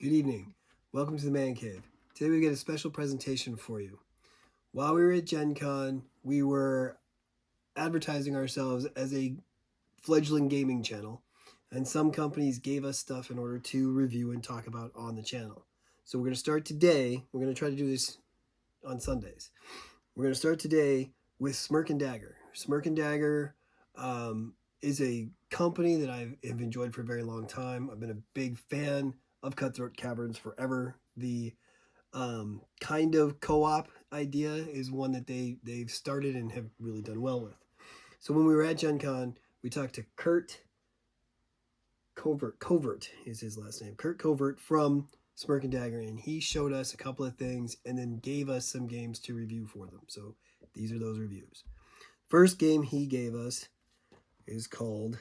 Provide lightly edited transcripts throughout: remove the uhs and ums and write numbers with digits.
Good evening. Welcome to the Man Cave. Today we get a special presentation for you. While we were at Gen Con, we were advertising ourselves as a fledgling gaming channel, and some companies gave us stuff in order to review and talk about on the channel. So we're going to start today. We're going to try to do this on Sundays. We're going to start today with Smirk Dagger. Smirk Dagger is a company that I have enjoyed for a very long time. I've been a big fan of Cutthroat Caverns forever. The kind of co-op idea is one that they've started and have really done well with. So when we were at Gen Con, we talked to Kurt Covert is his last name. Kurt Covert from Smirk Dagger, and he showed us a couple of things and then gave us some games to review for them. So these are those reviews. First game he gave us is called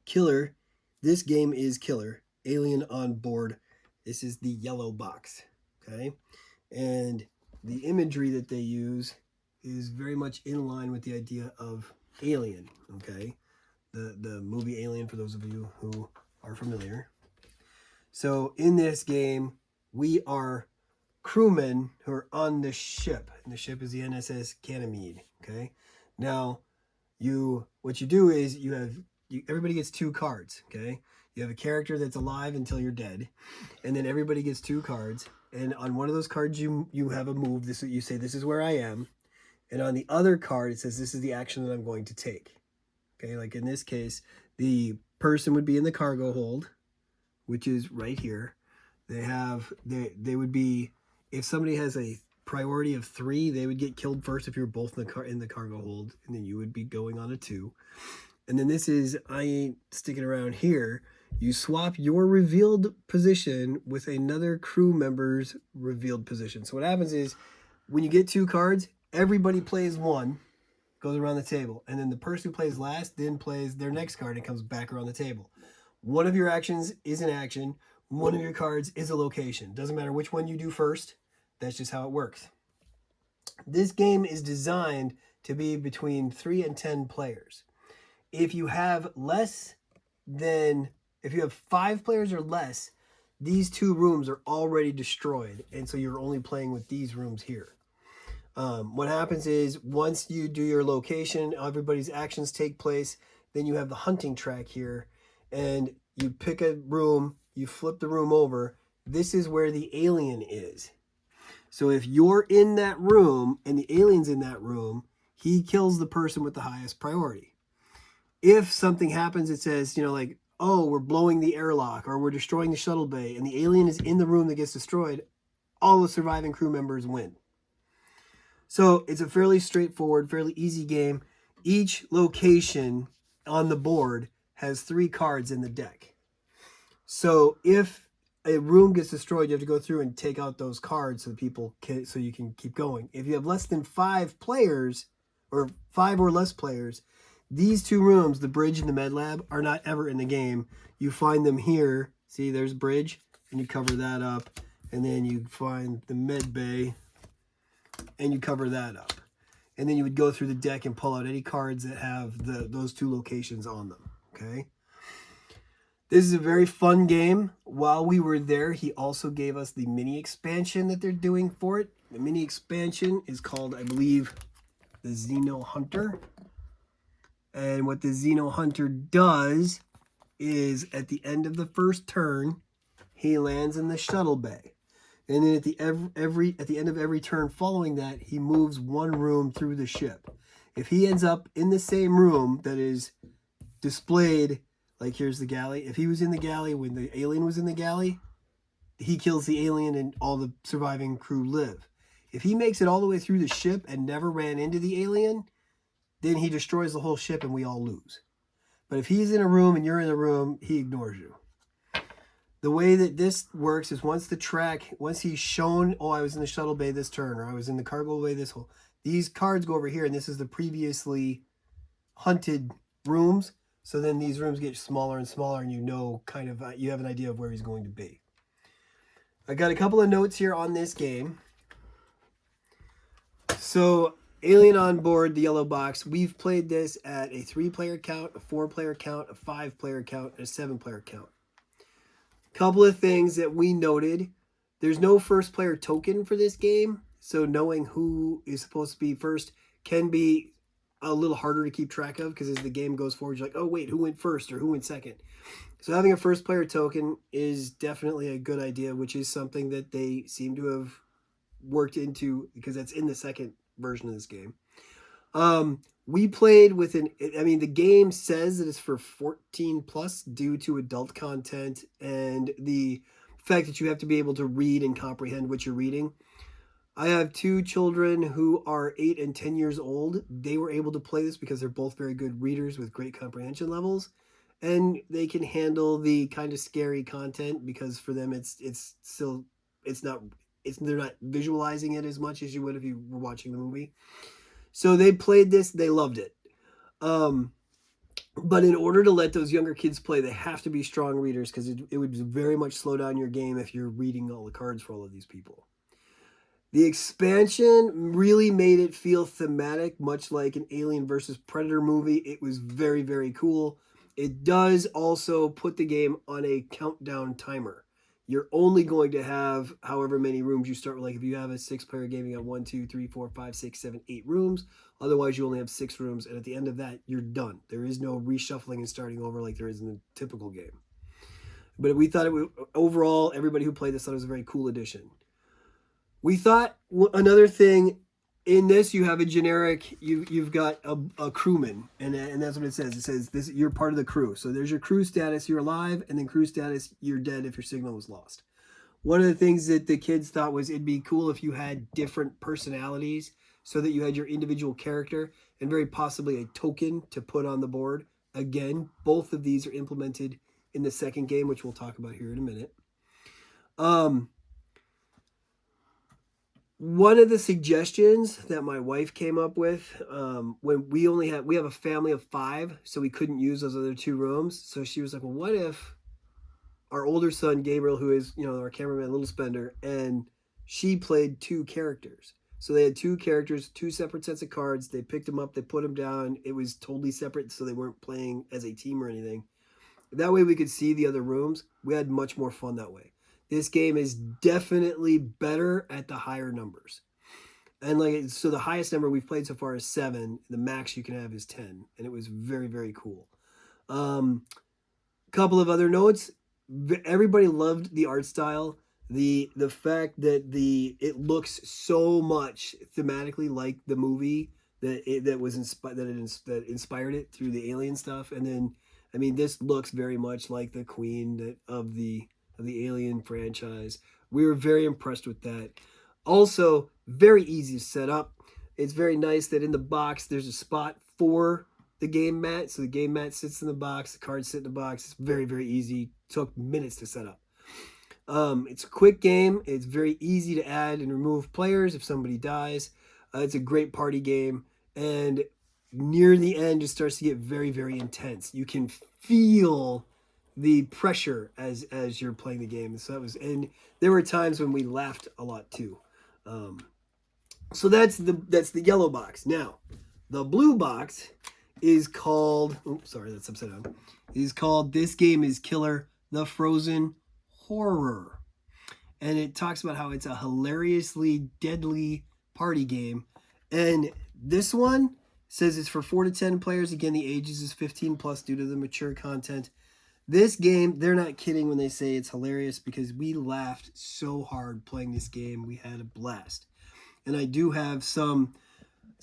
Killer. This game is Killer. Alien on Board. This is the yellow box. Okay. And the imagery that they use is very much in line with the idea of Alien. Okay. The movie Alien, for those of you who are familiar. So in this game, we are crewmen who are on the ship, and the ship is the NSS Ganymede. Okay. Now, what you do is everybody gets two cards. Okay. You have a character that's alive until you're dead, and then everybody gets two cards. And on one of those cards, you have a move. You say, "This is where I am," and on the other card, it says, "This is the action that I'm going to take." Okay, like in this case, the person would be in the cargo hold, which is right here. They would be, if somebody has a priority of 3, they would get killed first if you're both in the cargo hold, and then you would be going on a 2. And then this is, I ain't sticking around here. You swap your revealed position with another crew member's revealed position. So what happens is, when you get 2 cards, everybody plays one, goes around the table. And then the person who plays last then plays their next card and comes back around the table. One of your actions is an action. One of your cards is a location. Doesn't matter which one you do first. That's just how it works. This game is designed to be between 3 and 10 players. If you have 5 players or less, these 2 rooms are already destroyed, and so you're only playing with these rooms here. What happens is, once you do your location, everybody's actions take place, then you have the hunting track here, and you pick a room, you flip the room over. This is where the alien is. So if you're in that room and the alien's in that room, he kills the person with the highest priority. If something happens, it says, like, "Oh, we're blowing the airlock," or "We're destroying the shuttle bay," and the alien is in the room that gets destroyed, all the surviving crew members win. So it's a fairly straightforward, fairly easy game. Each location on the board has 3 cards in the deck. So if a room gets destroyed, you have to go through and take out those cards so you can keep going. If you have less than 5 players, or 5 or less players, these 2 rooms, the bridge and the med lab, are not ever in the game. You find them here. See, there's bridge, and you cover that up. And then you find the med bay, and you cover that up. And then you would go through the deck and pull out any cards that have those 2 locations on them. Okay? This is a very fun game. While we were there, he also gave us the mini expansion that they're doing for it. The mini expansion is called, I believe, the Xeno Hunter. And what the Xeno Hunter does is, at the end of the first turn, he lands in the shuttle bay. And then at the end of every turn following that, he moves 1 room through the ship. If he ends up in the same room that is displayed, like here's the galley. If he was in the galley when the alien was in the galley, he kills the alien and all the surviving crew live. If he makes it all the way through the ship and never ran into the alien, then he destroys the whole ship and we all lose. But if he's in a room and you're in the room, he ignores you. The way that this works is, once he's shown, "Oh, I was in the shuttle bay this turn," or "I was in the cargo bay this whole," these cards go over here, and this is the previously hunted rooms. So then these rooms get smaller and smaller, and you have an idea of where he's going to be. I got a couple of notes here on this game. So, Alien on Board, the yellow box. We've played this at a 3-player count, a 4-player count, a 5-player count, and a 7-player count. Couple of things that we noted. There's no first player token for this game, so knowing who is supposed to be first can be a little harder to keep track of because as the game goes forward, you're like, oh, wait, who went first or who went second? So having a first player token is definitely a good idea, which is something that they seem to have worked into because that's in the second version of this game. We played with the game says that it's for 14 plus due to adult content and the fact that you have to be able to read and comprehend what you're reading. I have two children who are 8 and 10 years old. They were able to play this because they're both very good readers with great comprehension levels. And they can handle the kind of scary content because for them they're not visualizing it as much as you would if you were watching the movie. So they played this, they loved it. But in order to let those younger kids play, they have to be strong readers because it would very much slow down your game if you're reading all the cards for all of these people. The expansion really made it feel thematic, much like an Alien versus Predator movie. It was very, very cool. It does also put the game on a countdown timer. You're only going to have however many rooms you start with. Like if you have a 6-player game, you got 1, 2, 3, 4, 5, 6, 7, 8 rooms. Otherwise, you only have 6 rooms. And at the end of that, you're done. There is no reshuffling and starting over like there is in the typical game. But we thought overall, everybody who played this thought it was a very cool addition. We thought another thing in this, you have a generic, you've got a crewman, and that's what it says. It says this you're part of the crew. So there's your crew status, you're alive, and then crew status, you're dead if your signal was lost. One of the things that the kids thought was it'd be cool if you had different personalities so that you had your individual character and very possibly a token to put on the board. Again, both of these are implemented in the second game, which we'll talk about here in a minute. One of the suggestions that my wife came up with, when we have a family of 5, so we couldn't use those other 2 rooms. So she was like, well, what if our older son, Gabriel, who is, our cameraman, Little Spender, and she played 2 characters. So they had 2 characters, 2 separate sets of cards. They picked them up, they put them down. It was totally separate, so they weren't playing as a team or anything. That way we could see the other rooms. We had much more fun that way. This game is definitely better at the higher numbers. And so the highest number we've played so far is 7. The max you can have is 10. And it was very, very cool. Couple of other notes. Everybody loved the art style. The fact that it looks so much thematically like the movie that inspired it through the alien stuff. And then, this looks very much like the queen of the Alien franchise. We were very impressed with that. Also, very easy to set up. It's very nice that in the box there's a spot for the game mat. So the game mat sits in the box, the cards sit in the box. It's very, very easy. Took minutes to set up. It's a quick game. It's very easy to add and remove players if somebody dies. It's a great party game. And near the end, it starts to get very, very intense. You can feel the pressure as you're playing the game. So and there were times when we laughed a lot too. So that's the yellow box. Now, the blue box is called, that's upside down. Is called This Game is Killer, the Frozen Horror. And it talks about how it's a hilariously deadly party game. And this one says it's for 4 to 10 players. Again, the ages is 15 plus due to the mature content. This game, they're not kidding when they say it's hilarious because we laughed so hard playing this game. We had a blast. And I do have some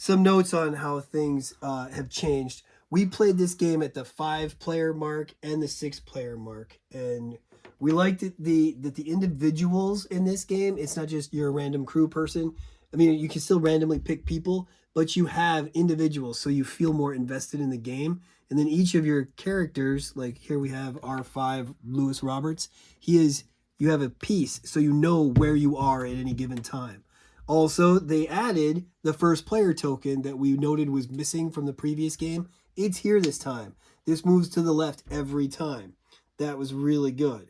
notes on how things have changed. We played this game at the 5-player mark and the 6-player mark. And we liked that the individuals in this game, it's not just you're a random crew person. You can still randomly pick people, but you have individuals, so you feel more invested in the game. And then each of your characters, like here we have R5, Lewis Roberts, you have a piece, so you know where you are at any given time. Also, they added the first player token that we noted was missing from the previous game. It's here this time. This moves to the left every time. That was really good.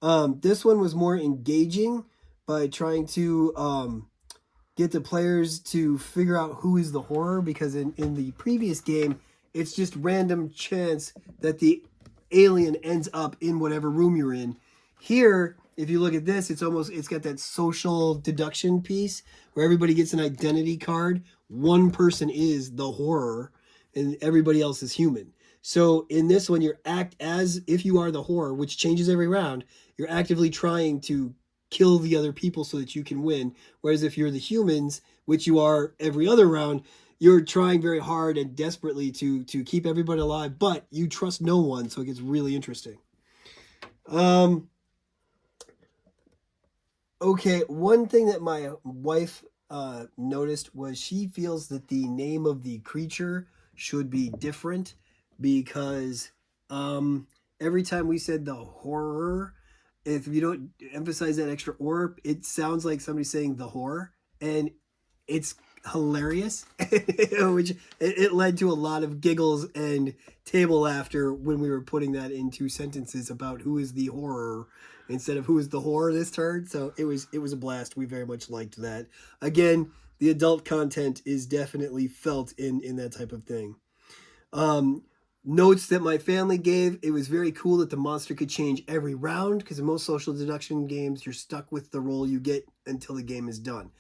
This one was more engaging by trying to get the players to figure out who is the horror, because in the previous game, it's just random chance that the alien ends up in whatever room you're in. Here, if you look at this, it's got that social deduction piece where everybody gets an identity card. One person is the horror and everybody else is human. So in this one, you act as if you are the horror, which changes every round. You're actively trying to kill the other people so that you can win. Whereas if you're the humans, which you are every other round, you're trying very hard and desperately to keep everybody alive, but you trust no one, so it gets really interesting. Okay, one thing that my wife noticed was she feels that the name of the creature should be different because every time we said the horror, if you don't emphasize that extra or, it sounds like somebody saying the horror, and it's hilarious, which it led to a lot of giggles and table laughter when we were putting that into sentences about who is the horror instead of who is the horror this turn. So it was a blast. We very much liked that. Again, the adult content is definitely felt in that type of thing. Notes that my family gave: it was very cool that the monster could change every round, because in most social deduction games you're stuck with the roll you get until the game is done.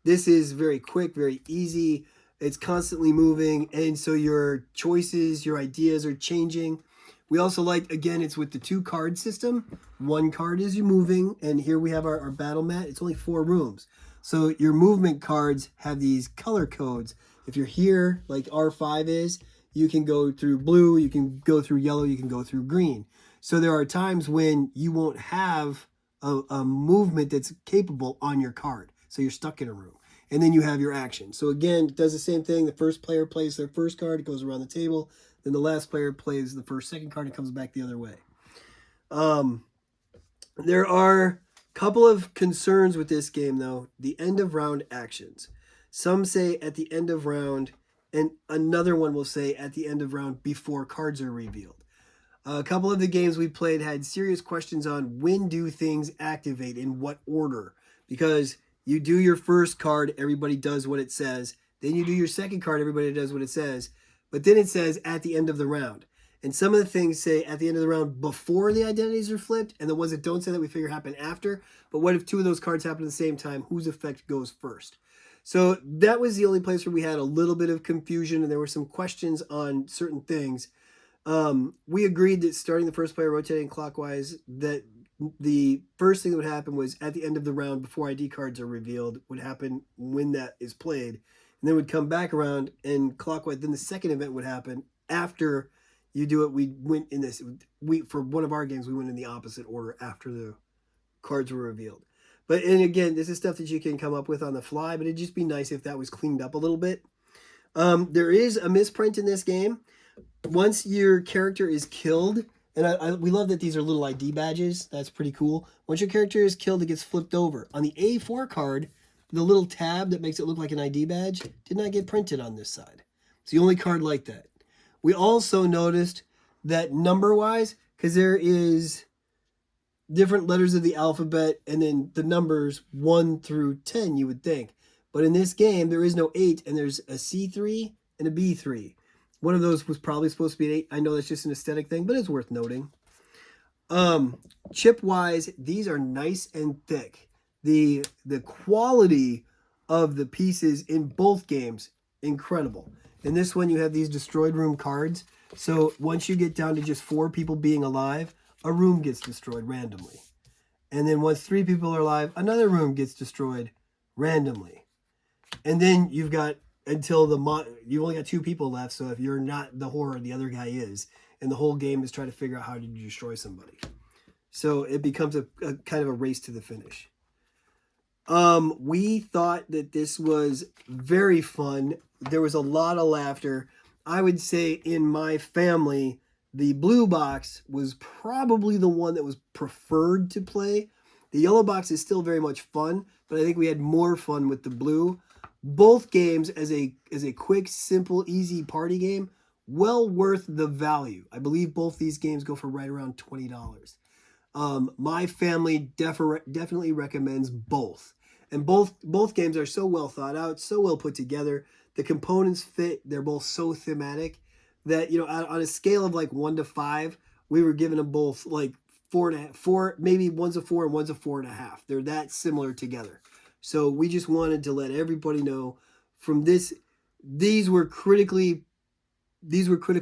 This is very quick, very easy. It's constantly moving, and so your choices, your ideas are changing. We also like, again, it's with the 2-card system. 1 card is you moving, and here we have our battle mat. It's only 4 rooms. So your movement cards have these color codes. If you're here, like R5 is, you can go through blue, you can go through yellow, you can go through green. So there are times when you won't have a movement that's capable on your card. So you're stuck in a room. And then you have your action. So again, it does the same thing. The first player plays their first card, it goes around the table. Then the last player plays the second card, and comes back the other way. There are a couple of concerns with this game, though. The end of round actions. Some say at the end of round, and another one will say at the end of round before cards are revealed. A couple of the games we played had serious questions on when do things activate, in what order. Because you do your first card, everybody does what it says. Then you do your second card, everybody does what it says. But then it says at the end of the round. And some of the things say at the end of the round before the identities are flipped, and the ones that don't say that we figure happen after. But what if 2 of those cards happen at the same time? Whose effect goes first? So that was the only place where we had a little bit of confusion, and there were some questions on certain things. We agreed that starting the first player rotating clockwise, that the first thing that would happen was at the end of the round before ID cards are revealed would happen when that is played, and then would come back around and clockwise. Then the second event would happen after you do it. We went in this, for one of our games, we went in the opposite order after the cards were revealed. But, and again, this is stuff that you can come up with on the fly, but it'd just be nice if that was cleaned up a little bit. There is a misprint in this game. Once your character is killed, and we love that these are little ID badges. That's pretty cool. Once your character is killed, it gets flipped over. On the A4 card, the little tab that makes it look like an ID badge did not get printed on this side. It's the only card like that. We also noticed that number-wise, because there is different letters of the alphabet and then the numbers 1 through 10, you would think. But in this game, there is no 8, and there's a C3 and a B3. One of those was probably supposed to be an 8. I know that's just an aesthetic thing, but it's worth noting. Chip-wise, these are nice and thick. The quality of the pieces in both games, incredible. In this one, you have these destroyed room cards. So once you get down to just 4 people being alive, a room gets destroyed randomly. And then once 3 people are alive, another room gets destroyed randomly. And then you've got until you only got 2 people left. So if you're not the horror, the other guy is. And the whole game is trying to figure out how to destroy somebody. So it becomes a kind of a race to the finish. We thought that this was very fun. There was a lot of laughter. I would say in my family, the blue box was probably the one that was preferred to play. The yellow box is still very much fun, but I think we had more fun with the blue. Both games as a quick, simple, easy party game, well worth the value. I believe both these games go for right around $20. My family definitely recommends both. And both games are so well thought out, so well put together. The components fit. They're both so thematic that, on a scale of like 1 to 5, we were giving them both like 4.5, maybe one's a 4 and one's a 4.5. They're that similar together. So we just wanted to let everybody know from this, these were critical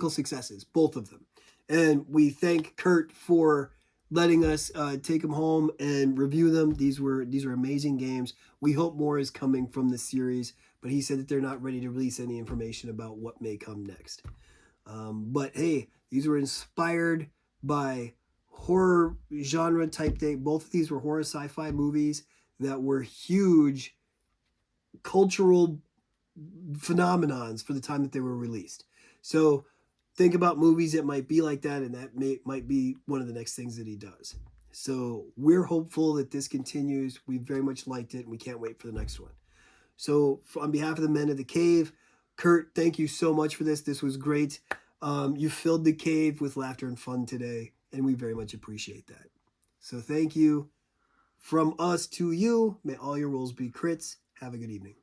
successes, both of them. And we thank Kurt for letting us take them home and review them. These were amazing games. We hope more is coming from this series, but he said that they're not ready to release any information about what may come next. But hey, these were inspired by horror genre type thing. Both of these were horror sci-fi movies that were huge cultural phenomenons for the time that they were released. So think about movies that might be like that, and that might be one of the next things that he does. So we're hopeful that this continues. We very much liked it, and we can't wait for the next one. So on behalf of the men of the cave, Kurt, thank you so much for this. This was great. You filled the cave with laughter and fun today, and we very much appreciate that. So thank you. From us to you, may all your rolls be crits. Have a good evening.